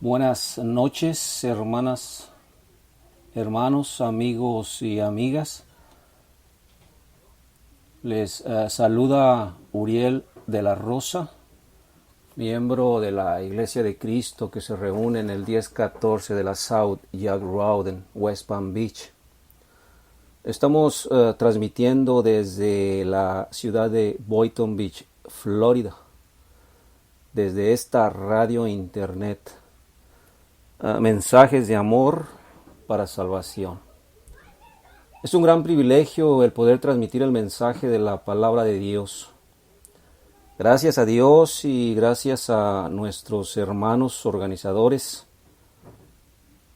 Buenas noches, hermanas, hermanos, amigos y amigas. Les saluda Uriel de la Rosa, miembro de la Iglesia de Cristo que se reúne en el 1014 de la South Yard Road en West Palm Beach. Estamos transmitiendo desde la ciudad de Boynton Beach, Florida, desde esta radio internet. Mensajes de amor para salvación. Es un gran privilegio el poder transmitir el mensaje de la palabra de Dios. Gracias a Dios y gracias a nuestros hermanos organizadores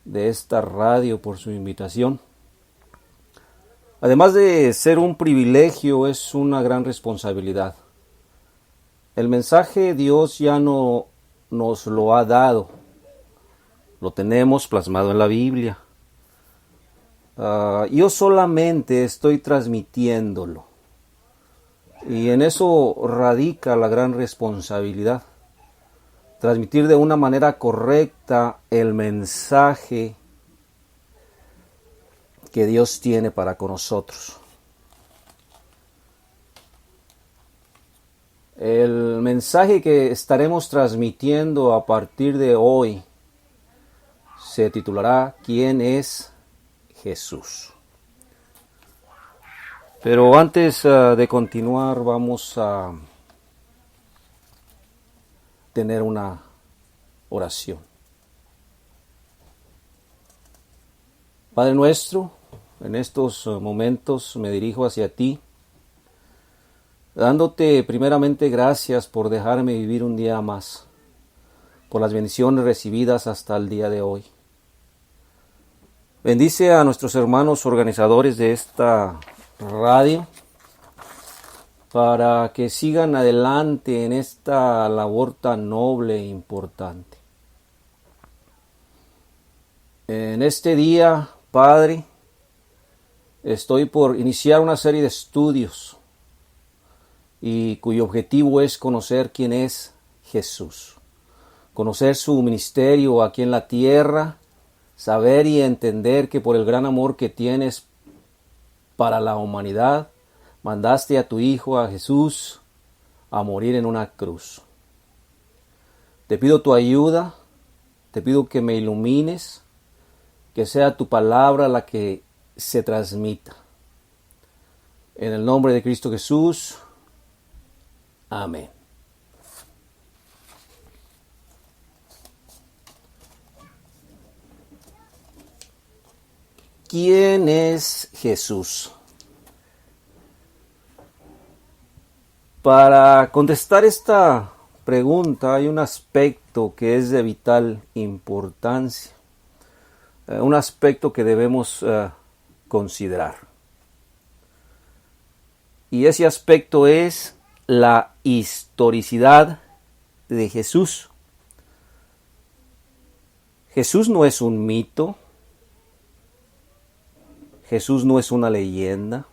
de esta radio por su invitación. Además de ser un privilegio, es una gran responsabilidad. El mensaje Dios ya no nos lo ha dado. Lo tenemos plasmado en la Biblia. Yo solamente estoy transmitiéndolo. Y en eso radica la gran responsabilidad. Transmitir de una manera correcta el mensaje que Dios tiene para con nosotros. El mensaje que estaremos transmitiendo a partir de hoy se titulará ¿Quién es Jesús? Pero antes de continuar vamos a tener una oración. Padre nuestro, en estos momentos me dirijo hacia ti, dándote primeramente gracias por dejarme vivir un día más, por las bendiciones recibidas hasta el día de hoy. Bendice a nuestros hermanos organizadores de esta radio para que sigan adelante en esta labor tan noble e importante. En este día, Padre, estoy por iniciar una serie de estudios y cuyo objetivo es conocer quién es Jesús, conocer su ministerio aquí en la tierra, saber y entender que por el gran amor que tienes para la humanidad, mandaste a tu Hijo, a Jesús, a morir en una cruz. Te pido tu ayuda, te pido que me ilumines, que sea tu palabra la que se transmita. En el nombre de Cristo Jesús, amén. ¿Quién es Jesús? Para contestar esta pregunta hay un aspecto que es de vital importancia, un aspecto que debemos considerar. Y ese aspecto es la historicidad de Jesús. Jesús no es un mito. Jesús no es una leyenda.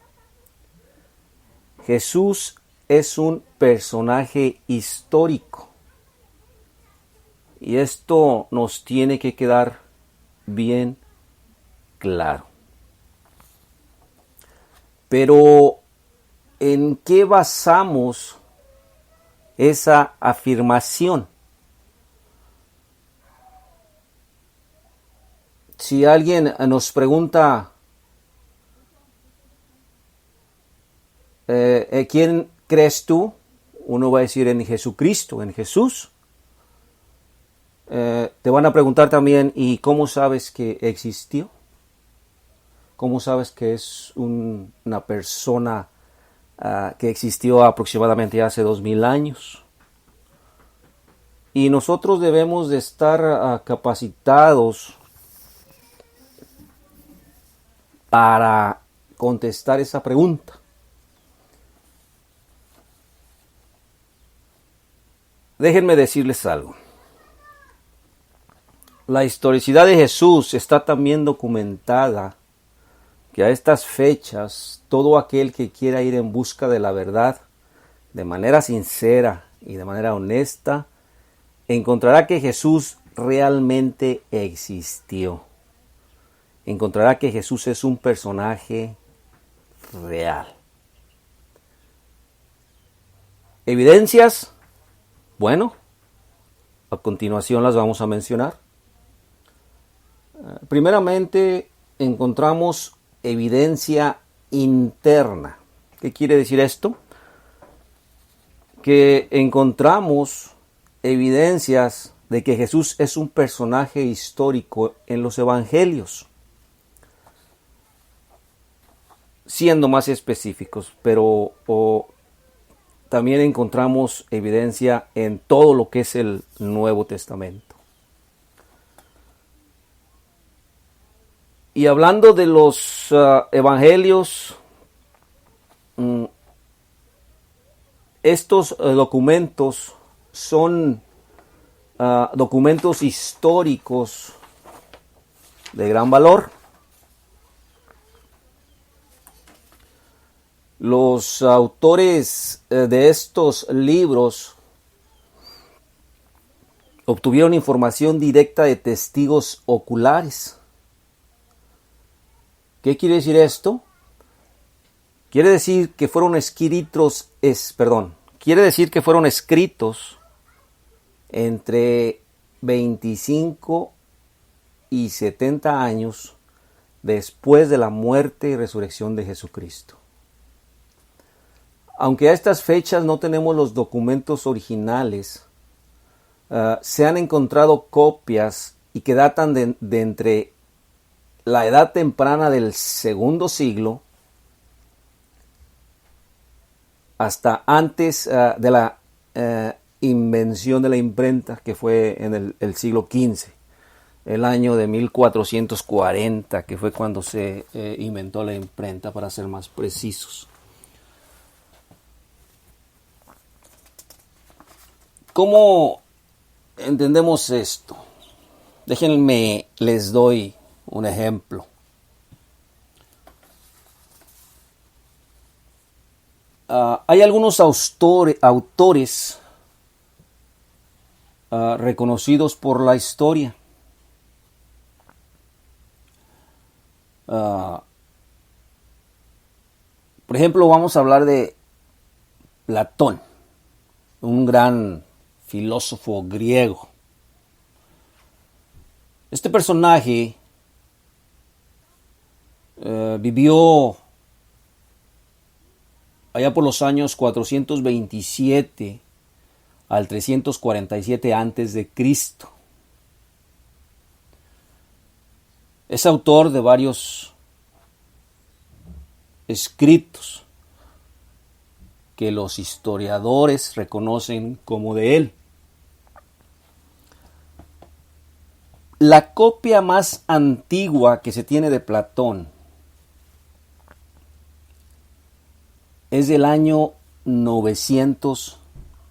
Jesús es un personaje histórico. Y esto nos tiene que quedar bien claro. Pero, ¿en qué basamos esa afirmación? Si alguien nos pregunta, ¿quién crees tú? Uno va a decir en Jesucristo, en Jesús. Te van a preguntar también, ¿y cómo sabes que existió? ¿Cómo sabes que es una persona que existió aproximadamente hace 2000 años? Y nosotros debemos de estar capacitados para contestar esa pregunta. Déjenme decirles algo. La historicidad de Jesús está también documentada que a estas fechas todo aquel que quiera ir en busca de la verdad de manera sincera y de manera honesta encontrará que Jesús realmente existió. Encontrará que Jesús es un personaje real. ¿Evidencias? Bueno, a continuación las vamos a mencionar. Primeramente, encontramos evidencia interna. ¿Qué quiere decir esto? Que encontramos evidencias de que Jesús es un personaje histórico en los evangelios. Siendo más específicos, pero también encontramos evidencia en todo lo que es el Nuevo Testamento. Y hablando de los evangelios, estos documentos son documentos históricos de gran valor. Los autores de estos libros obtuvieron información directa de testigos oculares. ¿Qué quiere decir esto? Quiere decir que fueron escritos entre 25 y 70 años después de la muerte y resurrección de Jesucristo. Aunque a estas fechas no tenemos los documentos originales, se han encontrado copias y que datan de entre la edad temprana del segundo siglo hasta antes de la invención de la imprenta, que fue en el siglo XV, el año de 1440, que fue cuando se inventó la imprenta, para ser más precisos. ¿Cómo entendemos esto? Déjenme, les doy un ejemplo. Hay algunos autores reconocidos por la historia. Por ejemplo, vamos a hablar de Platón, un gran filósofo griego. Este personaje vivió allá por los años 427 al 347 antes de Cristo. Es autor de varios escritos que los historiadores reconocen como de él. La copia más antigua que se tiene de Platón es del año 900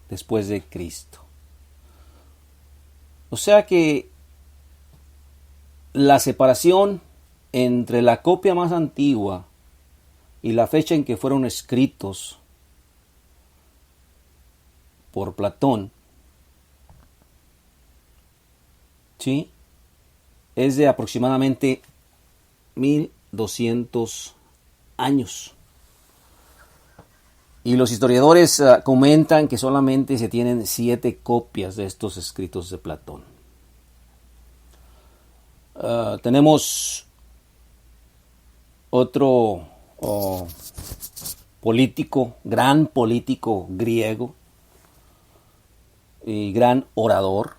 después de Cristo. O sea que la separación entre la copia más antigua y la fecha en que fueron escritos por Platón, ¿sí?, es de aproximadamente 1200 años. Y los historiadores comentan que solamente se tienen 7 copias de estos escritos de Platón. Tenemos otro gran político griego y gran orador,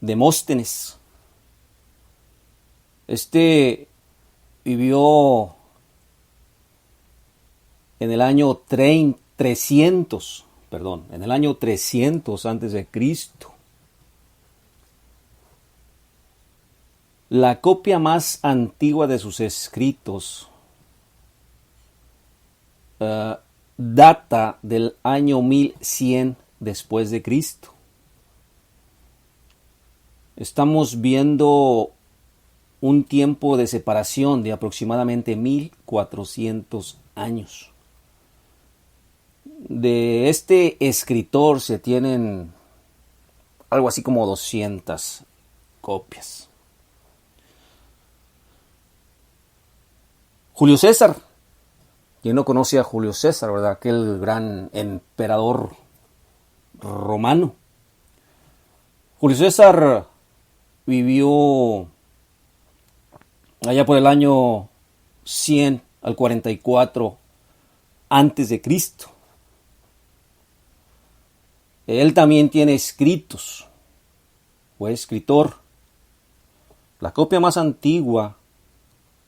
Demóstenes. Este vivió en el año 300 antes de Cristo. La copia más antigua de sus escritos data del año 1100 después de Cristo. Estamos viendo un tiempo de separación de aproximadamente 1400 años. De este escritor se tienen algo así como 200 copias. Julio César. ¿Quién no conoce a Julio César, verdad? Aquel gran emperador romano. Julio César vivió allá por el año 100 al 44 antes de Cristo. Él también tiene escritos. Fue escritor. La copia más antigua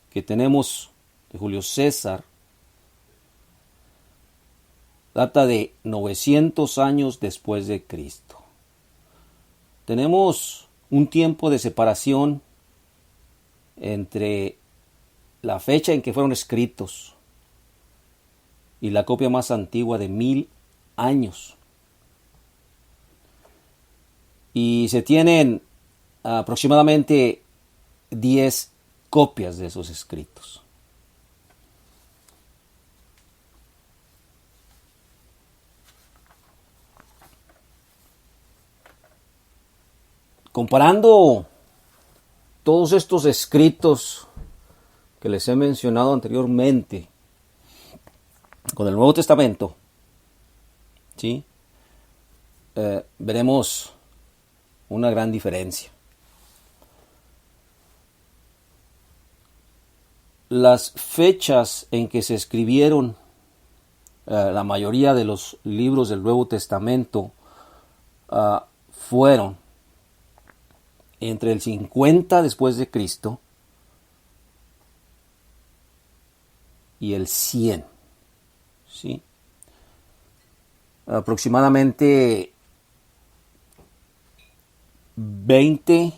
que tenemos de Julio César data de 900 años después de Cristo. Tenemos un tiempo de separación entre la fecha en que fueron escritos y la copia más antigua de 1000 años. Y se tienen aproximadamente 10 copias de esos escritos. Comparando todos estos escritos que les he mencionado anteriormente con el Nuevo Testamento, ¿sí? Veremos una gran diferencia. Las fechas en que se escribieron la mayoría de los libros del Nuevo Testamento fueron entre el 50 después de Cristo y el 100, ¿sí? Aproximadamente 20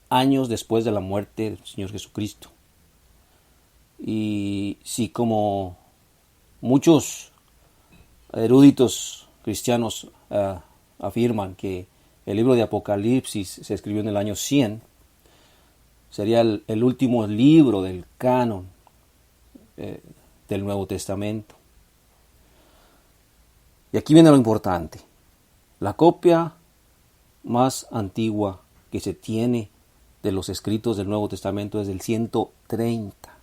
años después de la muerte del Señor Jesucristo. Y sí, como muchos eruditos cristianos afirman que el libro de Apocalipsis se escribió en el año 100, sería el último libro del canon del Nuevo Testamento. Y aquí viene lo importante. La copia más antigua que se tiene de los escritos del Nuevo Testamento es del 130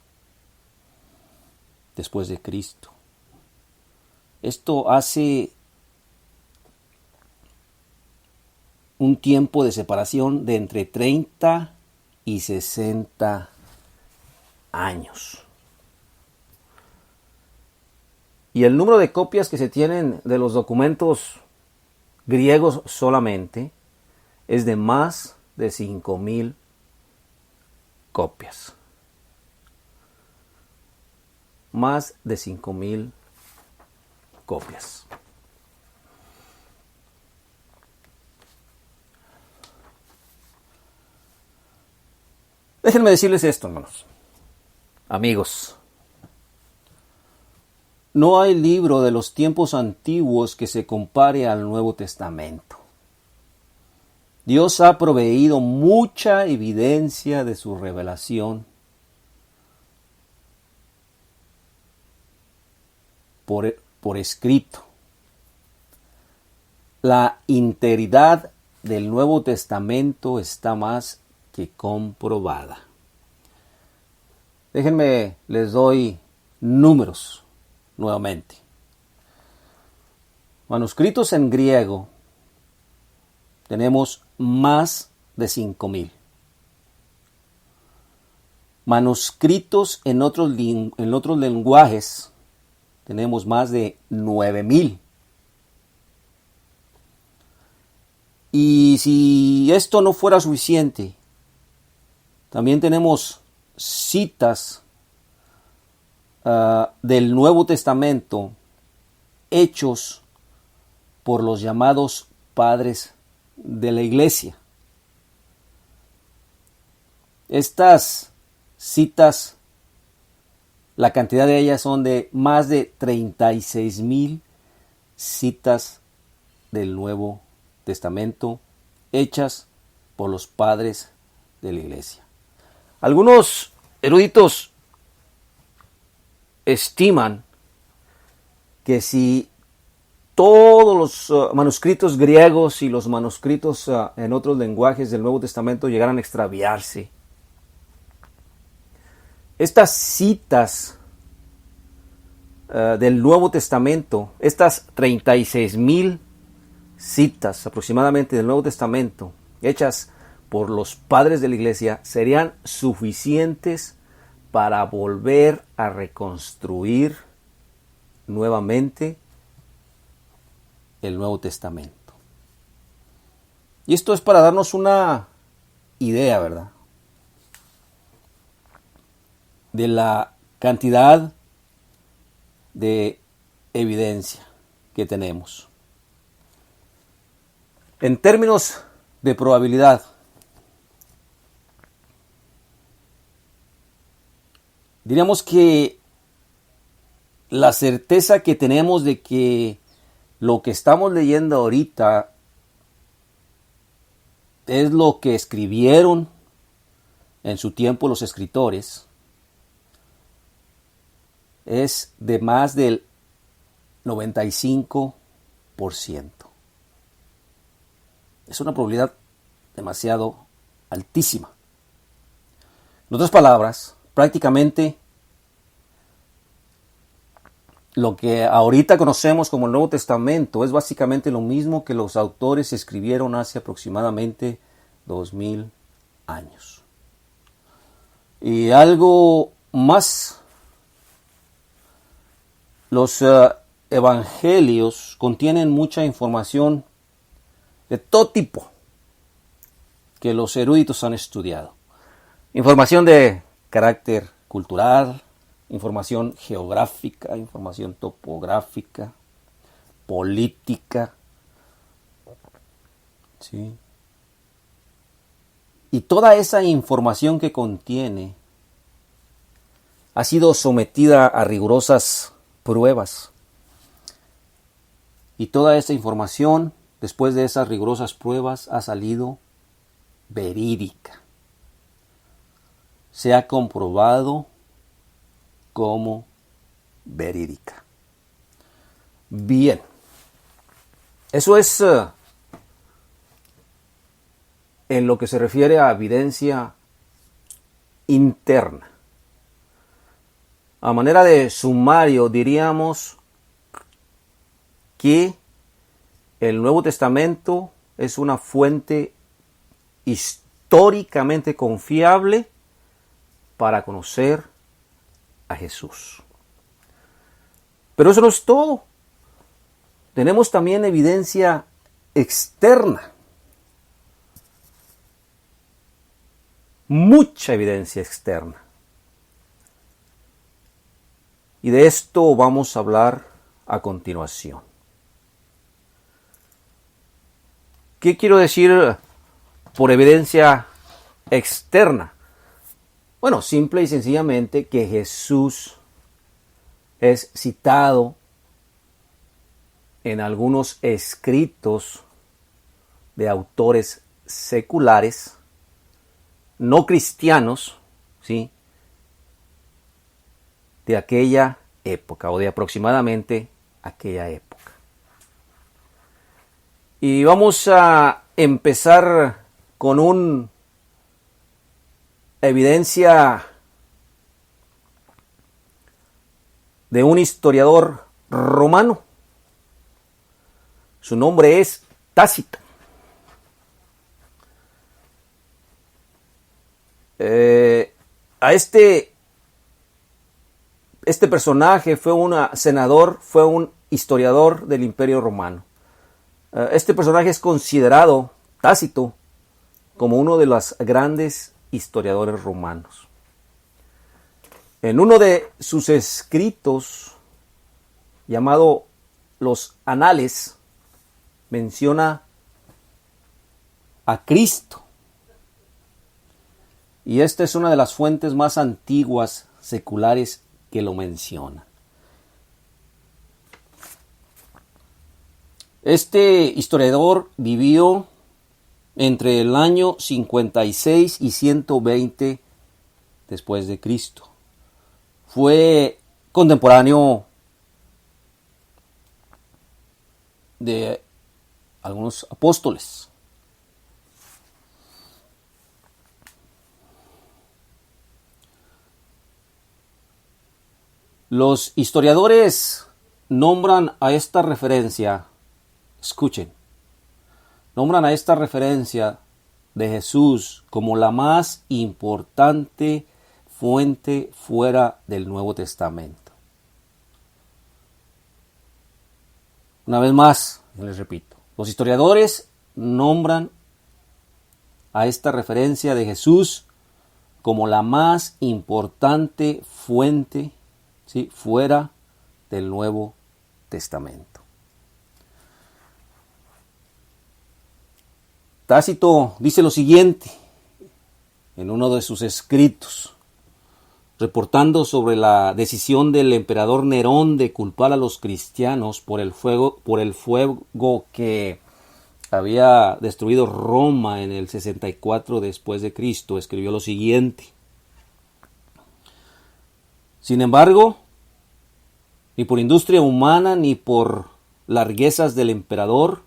después de Cristo. Esto hace un tiempo de separación de entre 30 y 60 años. Y el número de copias que se tienen de los documentos griegos solamente es de más de 5000 copias. Más de 5000 copias. Déjenme decirles esto, hermanos, amigos. No hay libro de los tiempos antiguos que se compare al Nuevo Testamento. Dios ha proveído mucha evidencia de su revelación por escrito. La integridad del Nuevo Testamento está más que comprobada. Déjenme, les doy números nuevamente. Manuscritos en griego tenemos más de 5000. Manuscritos en otros lenguajes tenemos más de 9000. Y si esto no fuera suficiente, también tenemos citas del Nuevo Testamento hechos por los llamados padres de la iglesia. Estas citas, la cantidad de ellas son de más de 36,000 citas del Nuevo Testamento hechas por los padres de la iglesia. Algunos eruditos estiman que si todos los manuscritos griegos y los manuscritos en otros lenguajes del Nuevo Testamento llegaran a extraviarse. Estas citas del Nuevo Testamento, estas 36,000 citas aproximadamente del Nuevo Testamento, hechas por los padres de la iglesia, serían suficientes para volver a reconstruir nuevamente el Nuevo Testamento. Y esto es para darnos una idea, ¿verdad?, de la cantidad de evidencia que tenemos. En términos de probabilidad, diríamos que la certeza que tenemos de que lo que estamos leyendo ahorita es lo que escribieron en su tiempo los escritores es de más del 95%. Es una probabilidad demasiado altísima. En otras palabras, prácticamente lo que ahorita conocemos como el Nuevo Testamento es básicamente lo mismo que los autores escribieron hace aproximadamente 2000 años. Y algo más, los evangelios contienen mucha información de todo tipo que los eruditos han estudiado. Información de carácter cultural, información geográfica, información topográfica, política, ¿sí? Y toda esa información que contiene ha sido sometida a rigurosas pruebas. Y toda esa información, después de esas rigurosas pruebas, ha salido verídica. Se ha comprobado como verídica. Bien, eso es en lo que se refiere a evidencia interna. A manera de sumario diríamos que el Nuevo Testamento es una fuente históricamente confiable para conocer a Jesús. Pero eso no es todo. Tenemos también evidencia externa. Mucha evidencia externa. Y de esto vamos a hablar a continuación. ¿Qué quiero decir por evidencia externa? Bueno, simple y sencillamente que Jesús es citado en algunos escritos de autores seculares, no cristianos, ¿sí?, de aquella época o de aproximadamente aquella época. Y vamos a empezar con una evidencia de un historiador romano. Su nombre es Tácito. A este personaje fue un senador, fue un historiador del Imperio Romano. Este personaje es considerado, Tácito, como uno de los grandes historiadores romanos. En uno de sus escritos, llamado Los Anales, menciona a Cristo. Y esta es una de las fuentes más antiguas seculares que lo menciona. Este historiador vivió entre el año 56 y 120 después de Cristo. Fue contemporáneo de algunos apóstoles. Los historiadores nombran a esta referencia, escuchen, nombran a esta referencia de Jesús como la más importante fuente fuera del Nuevo Testamento. Una vez más, les repito, los historiadores nombran a esta referencia de Jesús como la más importante fuente, ¿sí?, fuera del Nuevo Testamento. Tácito dice lo siguiente en uno de sus escritos, reportando sobre la decisión del emperador Nerón de culpar a los cristianos por el fuego que había destruido Roma en el 64 después de Cristo. Escribió lo siguiente: sin embargo, ni por industria humana, ni por larguezas del emperador,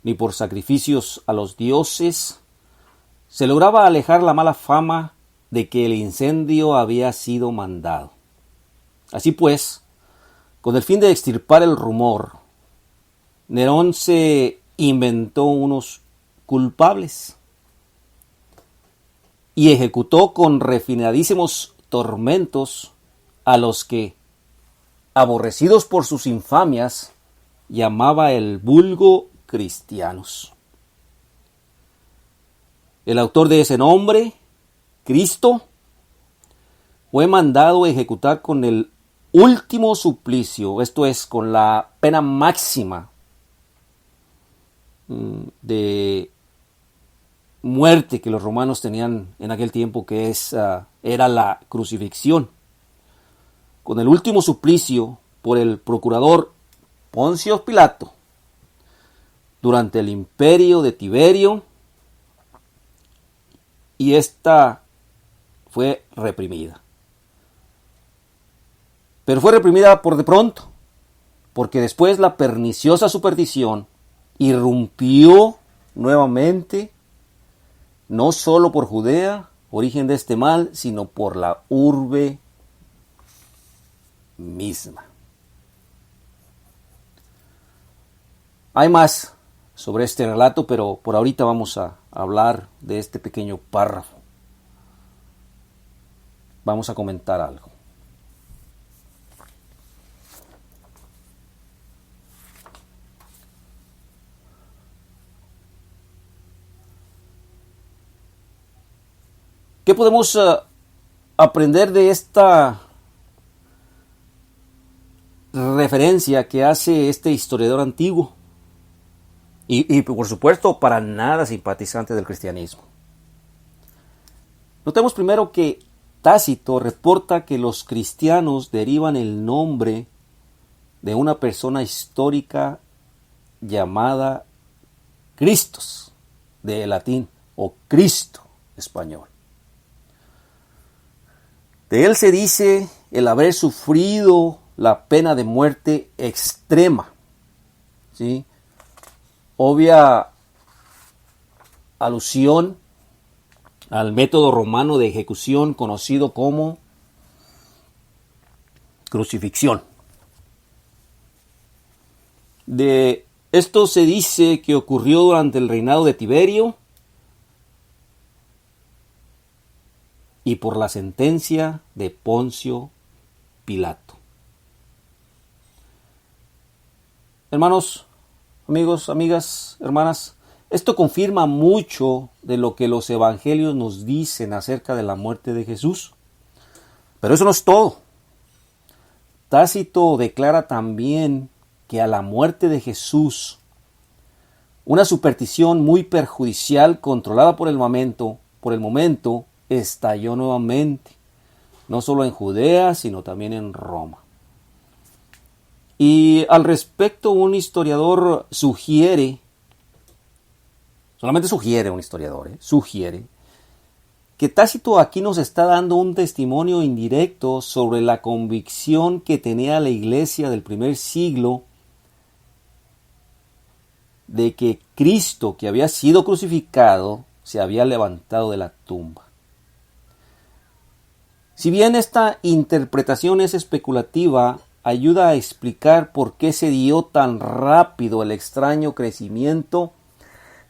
ni por sacrificios a los dioses, se lograba alejar la mala fama de que el incendio había sido mandado. Así pues, con el fin de extirpar el rumor, Nerón se inventó unos culpables y ejecutó con refinadísimos tormentos a los que, aborrecidos por sus infamias, llamaba el vulgo cristianos. El autor de ese nombre, Cristo, fue mandado a ejecutar con el último suplicio, esto es, con la pena máxima de muerte que los romanos tenían en aquel tiempo, que era la crucifixión. Con el último suplicio por el procurador Poncio Pilato durante el imperio de Tiberio, y esta fue reprimida. Pero fue reprimida por de pronto, porque después la perniciosa superstición irrumpió nuevamente, no solo por Judea, origen de este mal, sino por la urbe misma. Hay más sobre este relato, pero por ahorita vamos a hablar de este pequeño párrafo. Vamos a comentar algo. ¿Qué podemos aprender de esta referencia que hace este historiador antiguo? Y por supuesto, para nada simpatizante del cristianismo. Notemos primero que Tácito reporta que los cristianos derivan el nombre de una persona histórica llamada Christos, de latín, o Cristo, español. De él se dice el haber sufrido la pena de muerte extrema, ¿sí? Obvia alusión al método romano de ejecución conocido como crucifixión. De esto se dice que ocurrió durante el reinado de Tiberio y por la sentencia de Poncio Pilato. Hermanos, amigos, amigas, hermanas, esto confirma mucho de lo que los evangelios nos dicen acerca de la muerte de Jesús. Pero eso no es todo. Tácito declara también que a la muerte de Jesús, una superstición muy perjudicial controlada por el momento, estalló nuevamente, no solo en Judea, sino también en Roma. Y al respecto, un historiador sugiere que Tácito aquí nos está dando un testimonio indirecto sobre la convicción que tenía la iglesia del primer siglo de que Cristo, que había sido crucificado, se había levantado de la tumba. Si bien esta interpretación es especulativa, ayuda a explicar por qué se dio tan rápido el extraño crecimiento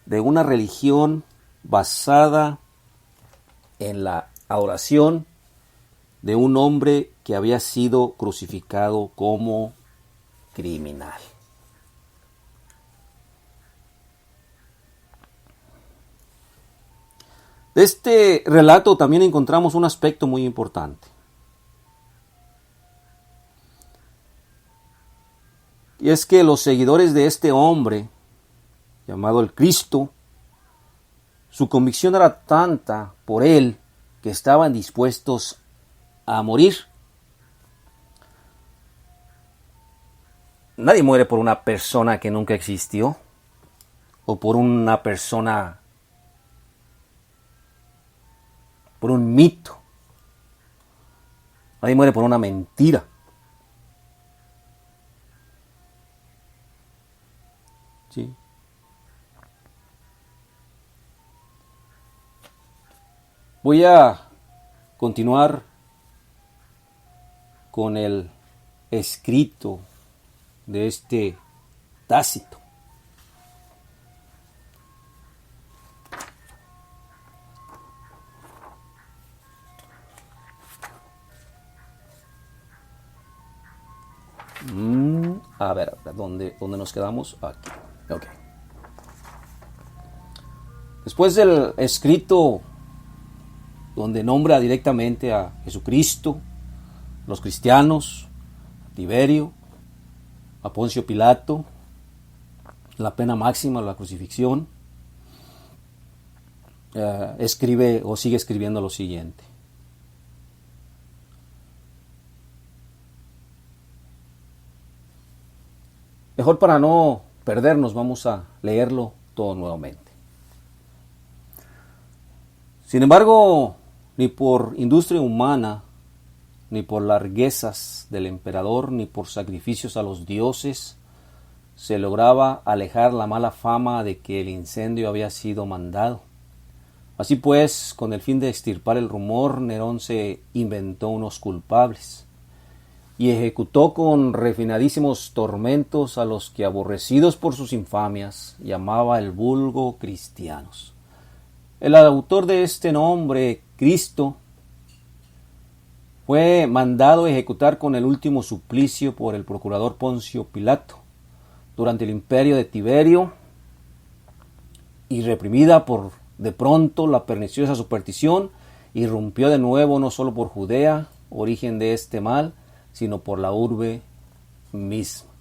de una religión basada en la adoración de un hombre que había sido crucificado como criminal. De este relato también encontramos un aspecto muy importante. Y es que los seguidores de este hombre, llamado el Cristo, su convicción era tanta por él que estaban dispuestos a morir. Nadie muere por una persona que nunca existió o por una persona, por un mito. Nadie muere por una mentira. ¿Sí? Voy a continuar con el escrito de este Tácito. A ver, ¿dónde nos quedamos? Aquí. Ok. Después del escrito donde nombra directamente a Jesucristo, los cristianos, a Tiberio, a Poncio Pilato, la pena máxima, la crucifixión, escribe o sigue escribiendo lo siguiente. Mejor para no perdernos, vamos a leerlo todo nuevamente. Sin embargo, ni por industria humana, ni por larguezas del emperador, ni por sacrificios a los dioses, se lograba alejar la mala fama de que el incendio había sido mandado. Así pues, con el fin de extirpar el rumor, Nerón se inventó unos culpables y ejecutó con refinadísimos tormentos a los que, aborrecidos por sus infamias, llamaba el vulgo cristianos. El autor de este nombre, Cristo, fue mandado a ejecutar con el último suplicio por el procurador Poncio Pilato durante el imperio de Tiberio, y reprimida por de pronto la perniciosa superstición, irrumpió de nuevo no solo por Judea, origen de este mal, sino por la urbe misma,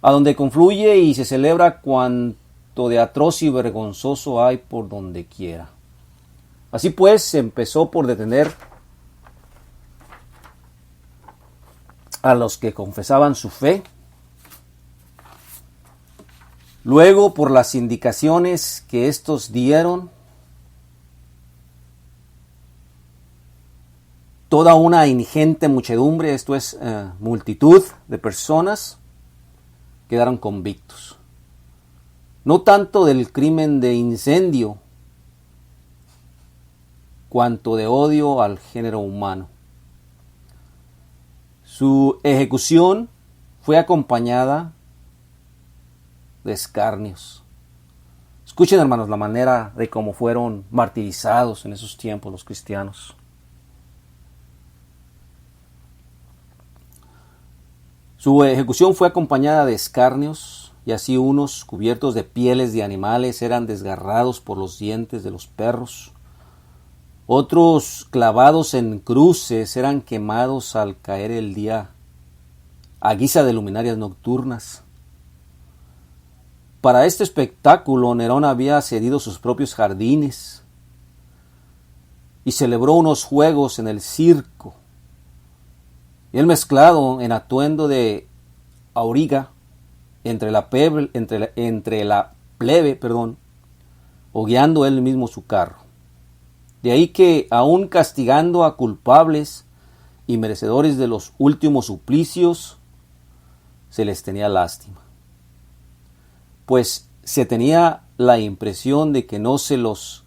a donde confluye y se celebra cuanto de atroz y vergonzoso hay por donde quiera. Así pues, se empezó por detener a los que confesaban su fe, luego por las indicaciones que éstos dieron, toda una ingente muchedumbre, esto es, multitud de personas, quedaron convictos. No tanto del crimen de incendio, cuanto de odio al género humano. Su ejecución fue acompañada de escarnios. Escuchen, hermanos, la manera de cómo fueron martirizados en esos tiempos los cristianos. Su ejecución fue acompañada de escarnios, y así unos cubiertos de pieles de animales eran desgarrados por los dientes de los perros. Otros, clavados en cruces, eran quemados al caer el día a guisa de luminarias nocturnas. Para este espectáculo, Nerón había cedido sus propios jardines y celebró unos juegos en el circo. Y él, mezclado en atuendo de auriga entre la plebe, o guiando él mismo su carro. De ahí que, aun castigando a culpables y merecedores de los últimos suplicios, se les tenía lástima. pues se tenía la impresión de que no se los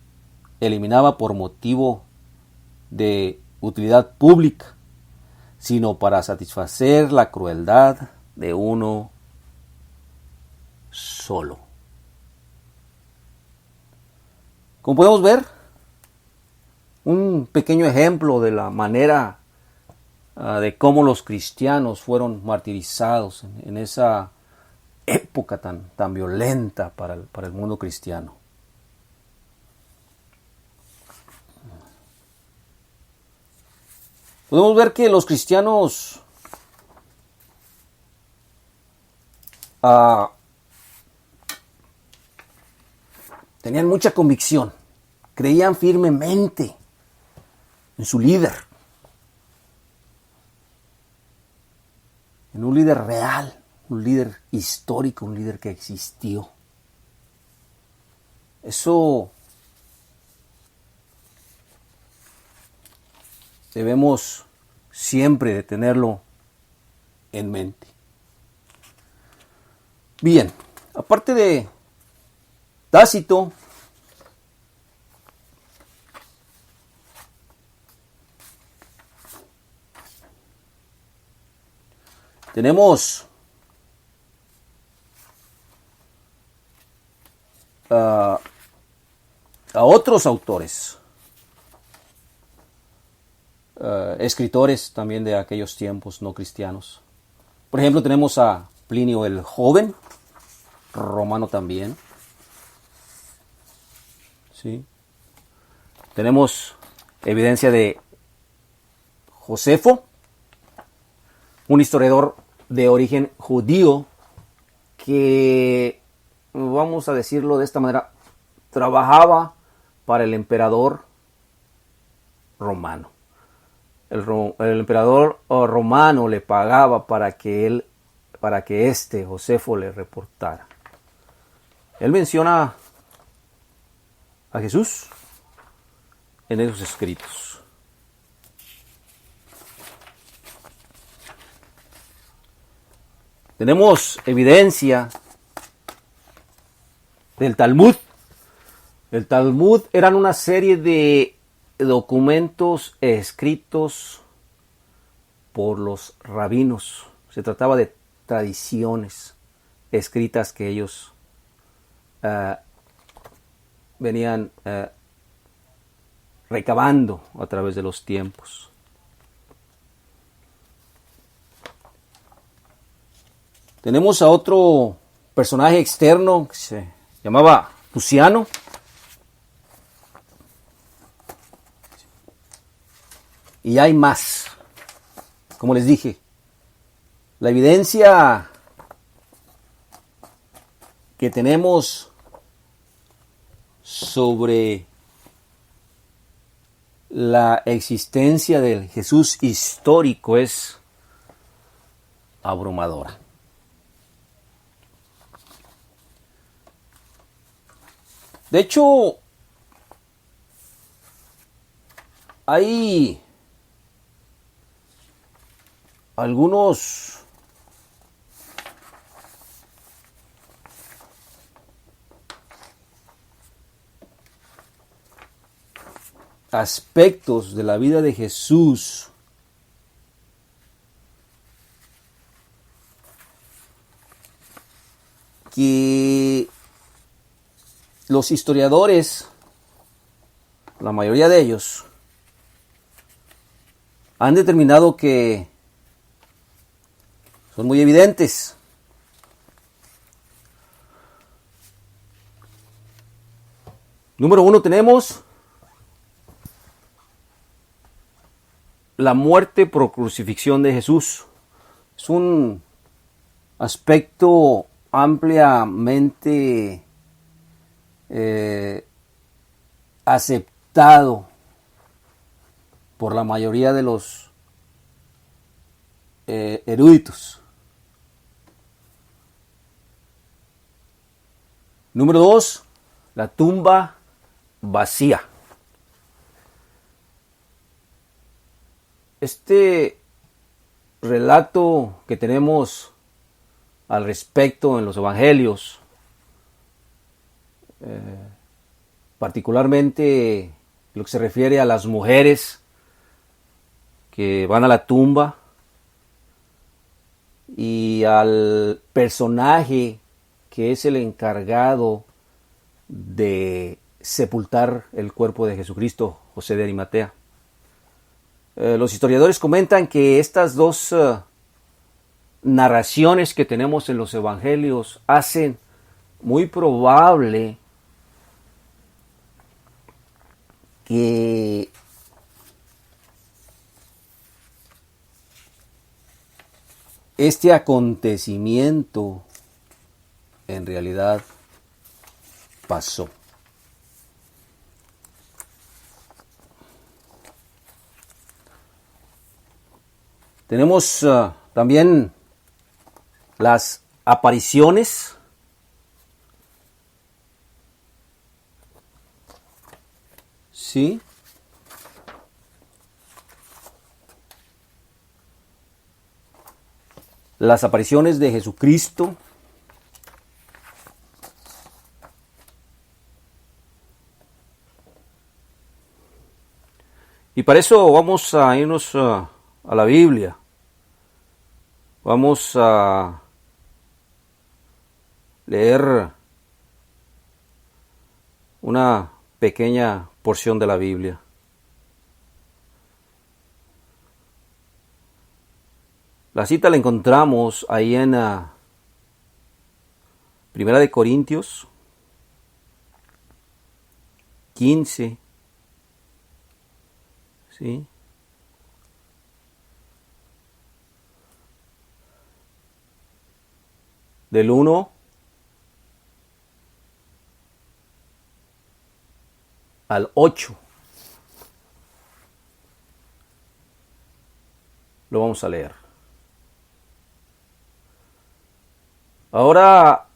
eliminaba por motivo de utilidad pública, sino para satisfacer la crueldad de uno solo. Como podemos ver, un pequeño ejemplo de la manera de cómo los cristianos fueron martirizados en esa época tan violenta para el mundo cristiano. Podemos ver que los cristianos tenían mucha convicción, creían firmemente en su líder, en un líder real, un líder histórico, un líder que existió. Eso debemos siempre de tenerlo en mente. Bien, aparte de Tácito, tenemos a otros autores, escritores también de aquellos tiempos no cristianos. Por ejemplo, tenemos a Plinio el Joven, romano también. ¿Sí? Tenemos evidencia de Josefo, un historiador de origen judío que, vamos a decirlo de esta manera, trabajaba para el emperador romano. El emperador romano le pagaba para que Josefo le reportara. Él menciona a Jesús en esos escritos. Tenemos evidencia del Talmud. El Talmud eran una serie de documentos escritos por los rabinos. Se trataba de tradiciones escritas que ellos venían recabando a través de los tiempos. Tenemos a otro personaje externo que se llamaba Luciano. Y hay más. Como les dije, la evidencia que tenemos sobre la existencia del Jesús histórico es abrumadora. De hecho, hay algunos aspectos de la vida de Jesús que los historiadores, la mayoría de ellos, han determinado que son muy evidentes. Número 1 tenemos la muerte por crucifixión de Jesús. Es un aspecto ampliamente aceptado por la mayoría de los eruditos. Número 2, la tumba vacía. Este relato que tenemos al respecto en los evangelios particularmente lo que se refiere a las mujeres que van a la tumba y al personaje que es el encargado de sepultar el cuerpo de Jesucristo, José de Arimatea. Los historiadores comentan que estas dos narraciones que tenemos en los evangelios hacen muy probable que este acontecimiento en realidad pasó. Tenemos también las apariciones. ¿Sí? Las apariciones de Jesucristo. Y para eso vamos a irnos a la Biblia. Vamos a leer una pequeña porción de la Biblia. La cita la encontramos ahí en Primera de Corintios 15. ¿Sí? Del 1 al 8. Lo vamos a leer. Ahora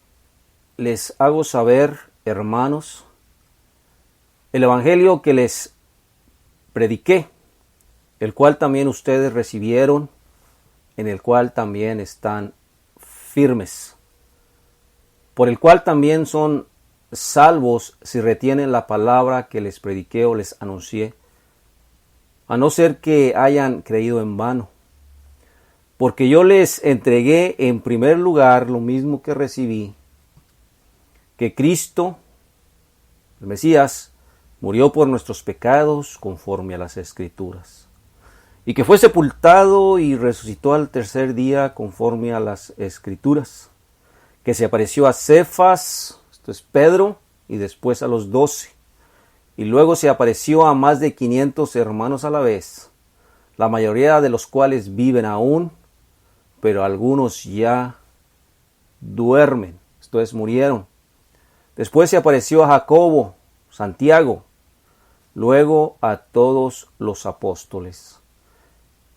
les hago saber, hermanos, el evangelio que les prediqué, el cual también ustedes recibieron, en el cual también están firmes, por el cual también son salvos si retienen la palabra que les prediqué o les anuncié, a no ser que hayan creído en vano. Porque yo les entregué en primer lugar lo mismo que recibí, que Cristo, el Mesías, murió por nuestros pecados conforme a las Escrituras, y que fue sepultado y resucitó al tercer día conforme a las Escrituras, que se apareció a Cefas, esto es Pedro, y después a los 12, y luego se apareció a más de 500 hermanos a la vez, la mayoría de los cuales viven aún, pero algunos ya duermen, esto es, murieron. Después se apareció a Jacobo, Santiago, luego a todos los apóstoles.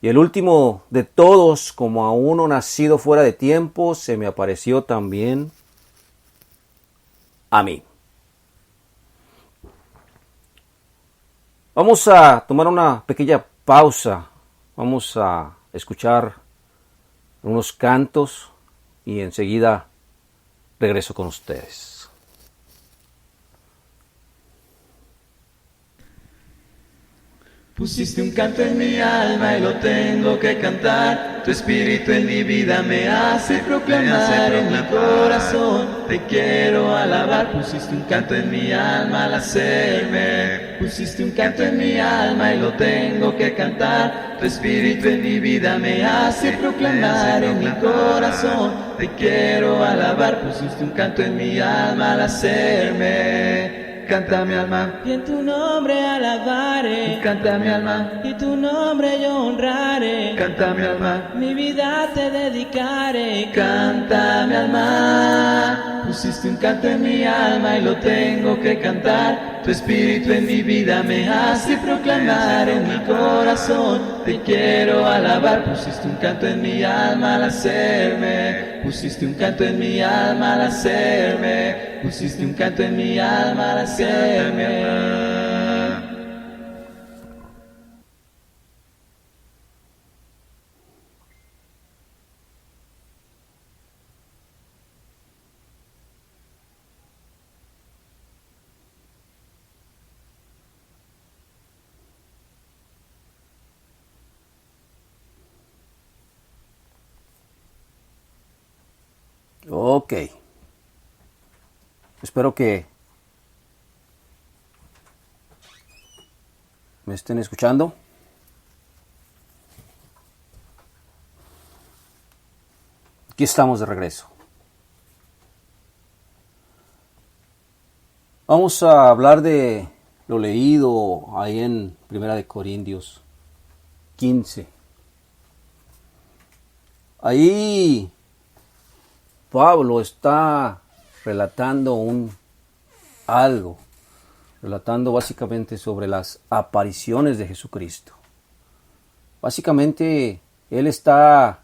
Y el último de todos, como a uno nacido fuera de tiempo, se me apareció también a mí. Vamos a tomar una pequeña pausa. Vamos a escuchar unos cantos y enseguida regreso con ustedes. Pusiste un canto en mi alma y lo tengo que cantar. Tu espíritu en mi vida me hace proclamar en mi corazón. Te quiero alabar. Pusiste un canto en mi alma al hacerme. Pusiste un canto en mi alma y lo tengo que cantar. Tu espíritu en mi vida me hace proclamar en mi corazón. Te quiero alabar. Pusiste un canto en mi alma al hacerme. Canta mi alma, y en tu nombre alabaré. Canta mi alma, y tu nombre yo honraré. Canta mi alma, mi vida te dedicaré. Canta mi alma. Pusiste un canto en mi alma y lo tengo que cantar. Tu espíritu en mi vida me hace proclamar en mi corazón. Te quiero alabar. Pusiste un canto en mi alma al hacerme. Pusiste un canto en mi alma al hacerme. Pusiste un canto en mi alma al hacerme. Ok. Espero que me estén escuchando. Aquí estamos de regreso. Vamos a hablar de lo leído ahí en 1 Corintios 15. Ahí Pablo está relatando relatando básicamente sobre las apariciones de Jesucristo. Básicamente él está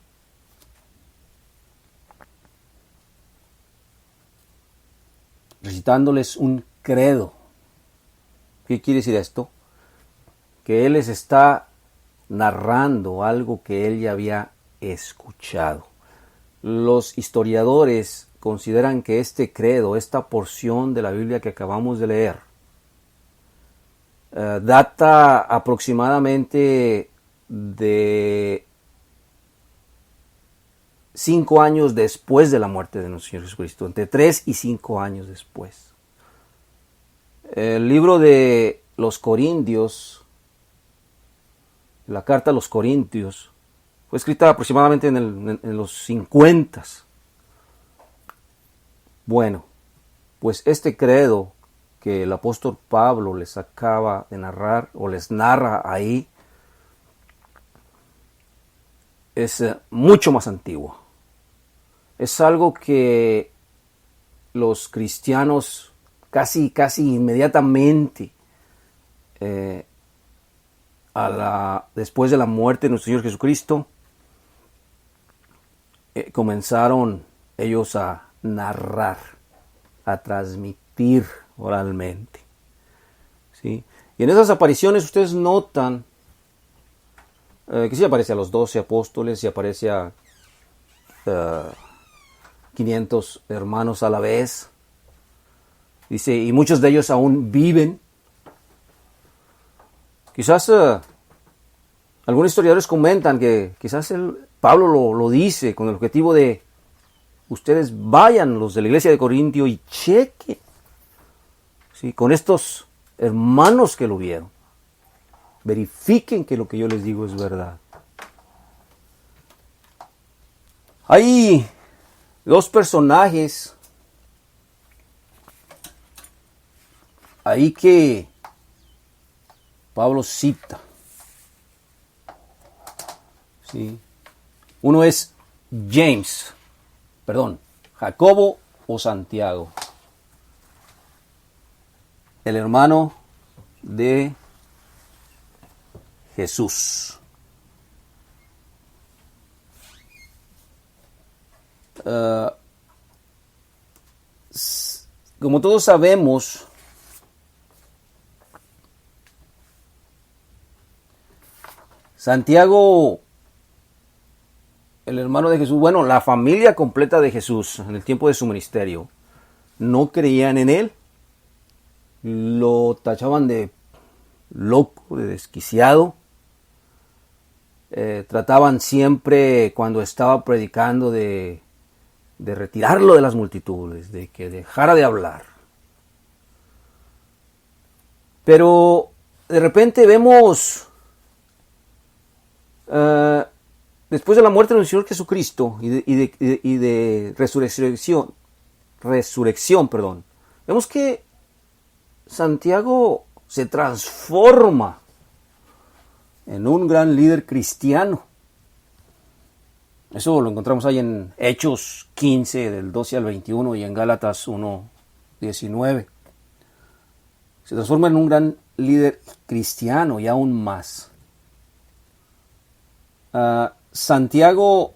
recitándoles un credo. ¿Qué quiere decir esto? Que él les está narrando algo que él ya había escuchado. Los historiadores consideran que este credo, esta porción de la Biblia que acabamos de leer, data aproximadamente de 5 años después de la muerte de nuestro Señor Jesucristo, entre 3 y 5 años después. El libro de los Corintios, la carta a los Corintios, fue escrita aproximadamente en los 50. Bueno, pues este credo que el apóstol Pablo les acaba de narrar o les narra ahí es mucho más antiguo. Es algo que los cristianos casi inmediatamente después de la muerte de nuestro Señor Jesucristo comenzaron ellos a narrar, a transmitir oralmente, ¿sí? Y en esas apariciones ustedes notan que sí aparece a los 12 apóstoles, sí aparece a 500 hermanos a la vez. Dice, y muchos de ellos aún viven. Quizás algunos historiadores comentan que quizás Pablo lo dice con el objetivo de ustedes vayan, los de la iglesia de Corintio, y chequen, ¿sí?, con estos hermanos que lo vieron. Verifiquen que lo que yo les digo es verdad. Hay dos personajes ahí que Pablo cita, ¿sí? Uno es Jacobo o Santiago, el hermano de Jesús. Como todos sabemos, Santiago, el hermano de Jesús, bueno, la familia completa de Jesús en el tiempo de su ministerio, no creían en él, lo tachaban de loco, de desquiciado. Trataban siempre, cuando estaba predicando, de retirarlo de las multitudes, de que dejara de hablar. Pero de repente vemos, después de la muerte de nuestro Señor Jesucristo y de resurrección, vemos que Santiago se transforma en un gran líder cristiano. Eso lo encontramos ahí en Hechos 15, del 12 al 21, y en Gálatas 1, 19. Se transforma en un gran líder cristiano y aún más. Santiago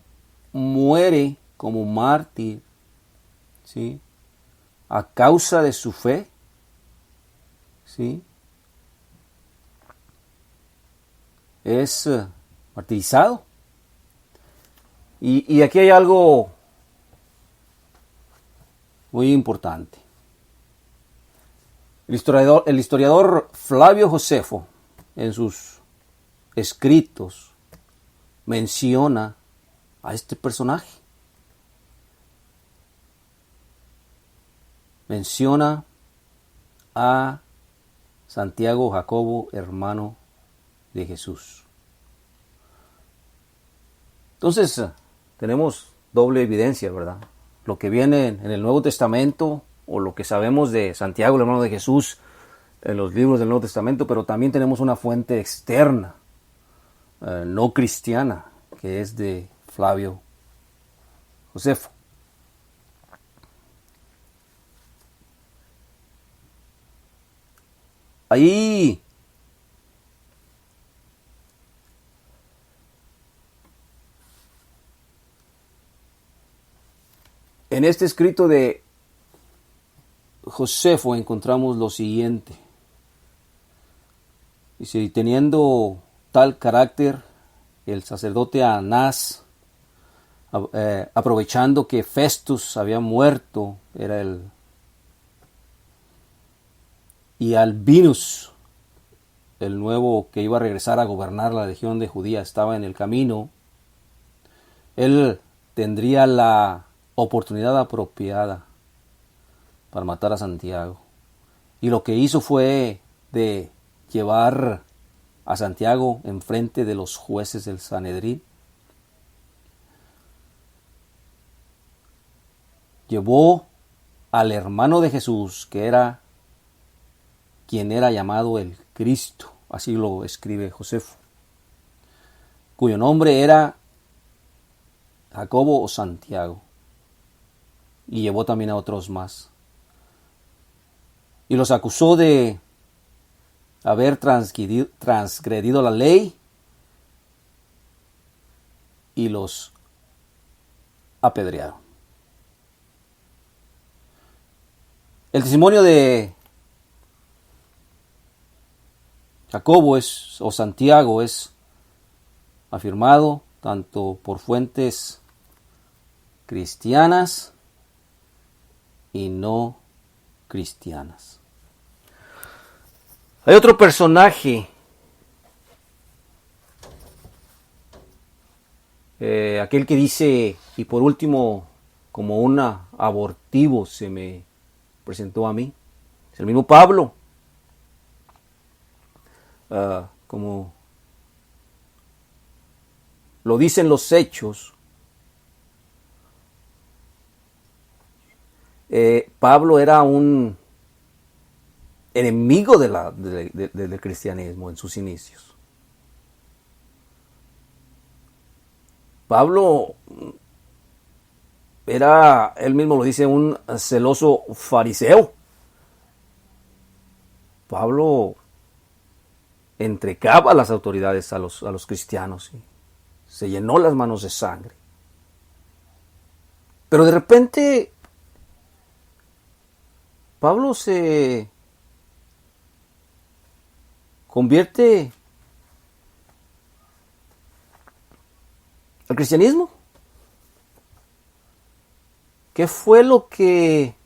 muere como mártir, ¿sí?, a causa de su fe, ¿sí? Es martirizado. Y aquí hay algo muy importante. El historiador Flavio Josefo, en sus escritos, menciona a este personaje. menciona a Santiago, Jacobo, hermano de Jesús. Entonces, tenemos doble evidencia, ¿verdad? Lo que viene en el Nuevo Testamento, o lo que sabemos de Santiago, el hermano de Jesús, en los libros del Nuevo Testamento, pero también tenemos una fuente externa, no cristiana, que es de Flavio Josefo. Ahí en este escrito de Josefo encontramos lo siguiente. Dice, teniendo tal carácter, el sacerdote Anás, aprovechando que Festus había muerto, y Albinus, el nuevo que iba a regresar a gobernar la región de Judía, estaba en el camino, él tendría la oportunidad apropiada para matar a Santiago. Y lo que hizo fue de llevar a Santiago enfrente de los jueces del Sanedrín. Llevó al hermano de Jesús, que era quien era llamado el Cristo, así lo escribe Josefo, cuyo nombre era Jacobo o Santiago, y llevó también a otros más. Y los acusó de haber transgredido la ley y los apedrearon. El testimonio de Jacobo o Santiago es afirmado tanto por fuentes cristianas y no cristianas. Hay otro personaje, aquel que dice, y por último, como un abortivo se me presentó a mí, es el mismo Pablo. Como lo dicen los hechos, Pablo era un enemigo del cristianismo en sus inicios. Pablo era, él mismo lo dice, un celoso fariseo. Pablo entregaba a las autoridades a los cristianos y se llenó las manos de sangre. Pero de repente Pablo se convierte al cristianismo. ¿Qué fue lo que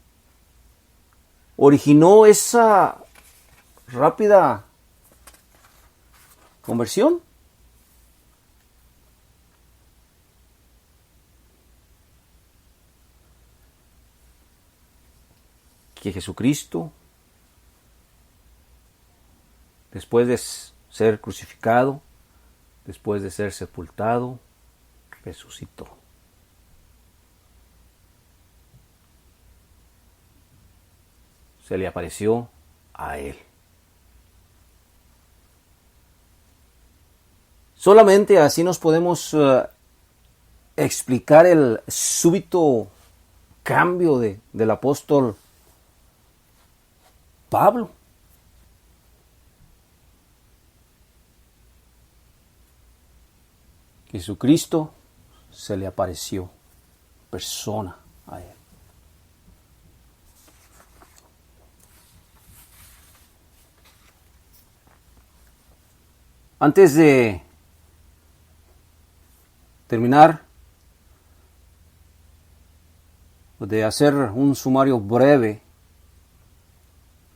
originó esa rápida conversión? Que Jesucristo, después de ser crucificado, después de ser sepultado, resucitó. Se le apareció a él. Solamente así nos podemos explicar el súbito cambio del apóstol Pablo. Jesucristo se le apareció persona a él. Antes de terminar, de hacer un sumario breve,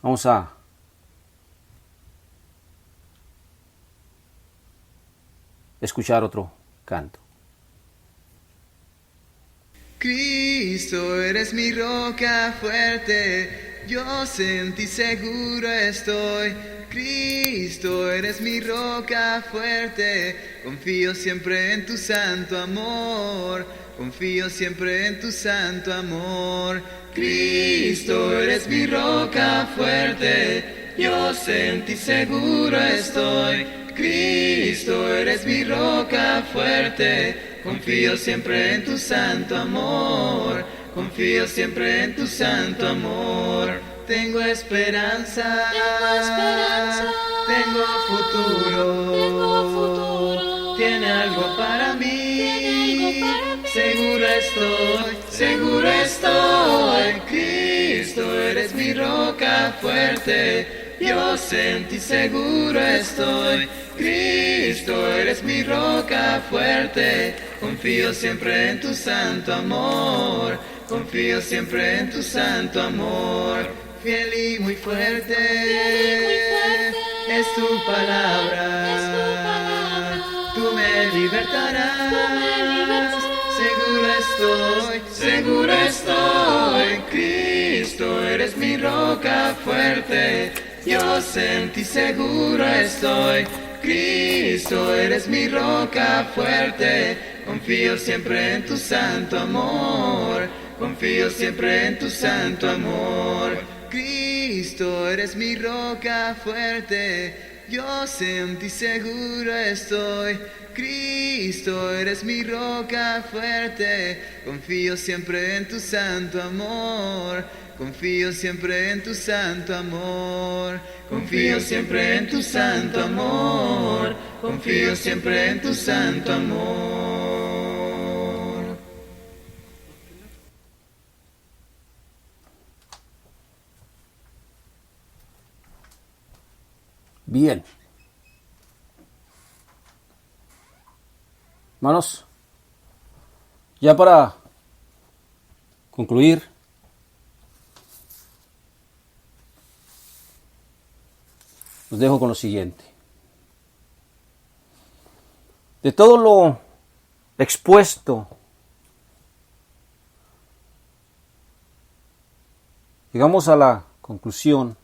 vamos a escuchar otro canto. Cristo, eres mi roca fuerte, yo en ti seguro estoy. Cristo, eres mi roca fuerte, confío siempre en tu santo amor, confío siempre en tu santo amor. Cristo, eres mi roca fuerte, yo en ti seguro estoy. Cristo, eres mi roca fuerte, confío siempre en tu santo amor, confío siempre en tu santo amor. Tengo esperanza, tengo futuro, tiene algo para mí, seguro estoy. Cristo, eres mi roca fuerte, yo en ti seguro estoy. Cristo, eres mi roca fuerte, confío siempre en tu santo amor, confío siempre en tu santo amor. Fiel y muy fuerte, es tu palabra, tú me libertarás. Seguro estoy. Cristo, eres mi roca fuerte, yo en ti seguro estoy. Cristo, eres mi roca fuerte, confío siempre en tu santo amor, confío siempre en tu santo amor. Cristo, eres mi roca fuerte, yo en ti seguro estoy. Cristo, eres mi roca fuerte, confío siempre en tu santo amor, confío siempre en tu santo amor, confío siempre en tu santo amor, confío siempre en tu santo amor. Bien. Hermanos, ya para concluir, los dejo con lo siguiente. De todo lo expuesto, llegamos a la conclusión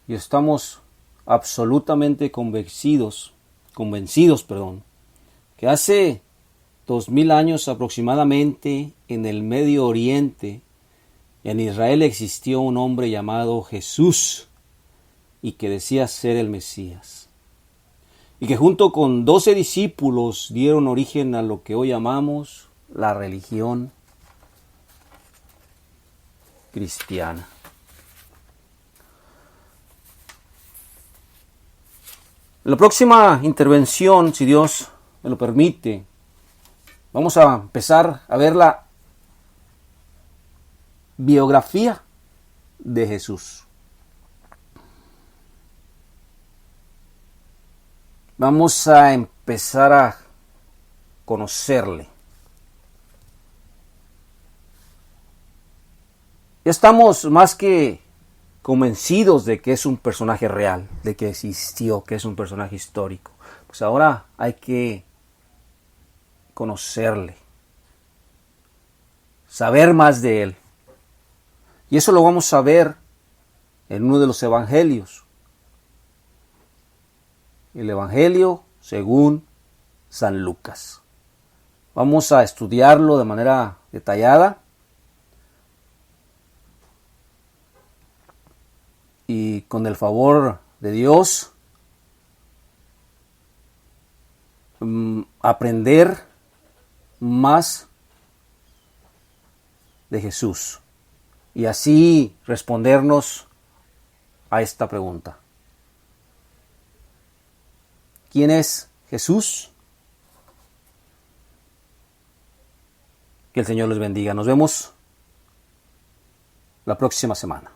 y estamos absolutamente convencidos, que hace 2000 años aproximadamente en el Medio Oriente y en Israel existió un hombre llamado Jesús y que decía ser el Mesías. Y que junto con 12 discípulos dieron origen a lo que hoy llamamos la religión cristiana. En la próxima intervención, si Dios me lo permite, vamos a empezar a ver la biografía de Jesús. Vamos a empezar a conocerle. Ya estamos más que convencidos de que es un personaje real, de que existió, que es un personaje histórico. Pues ahora hay que conocerle, saber más de él. Y eso lo vamos a ver en uno de los evangelios. El Evangelio según San Lucas. Vamos a estudiarlo de manera detallada. Y con el favor de Dios, aprender más de Jesús. Y así respondernos a esta pregunta. ¿Quién es Jesús? Que el Señor les bendiga. Nos vemos la próxima semana.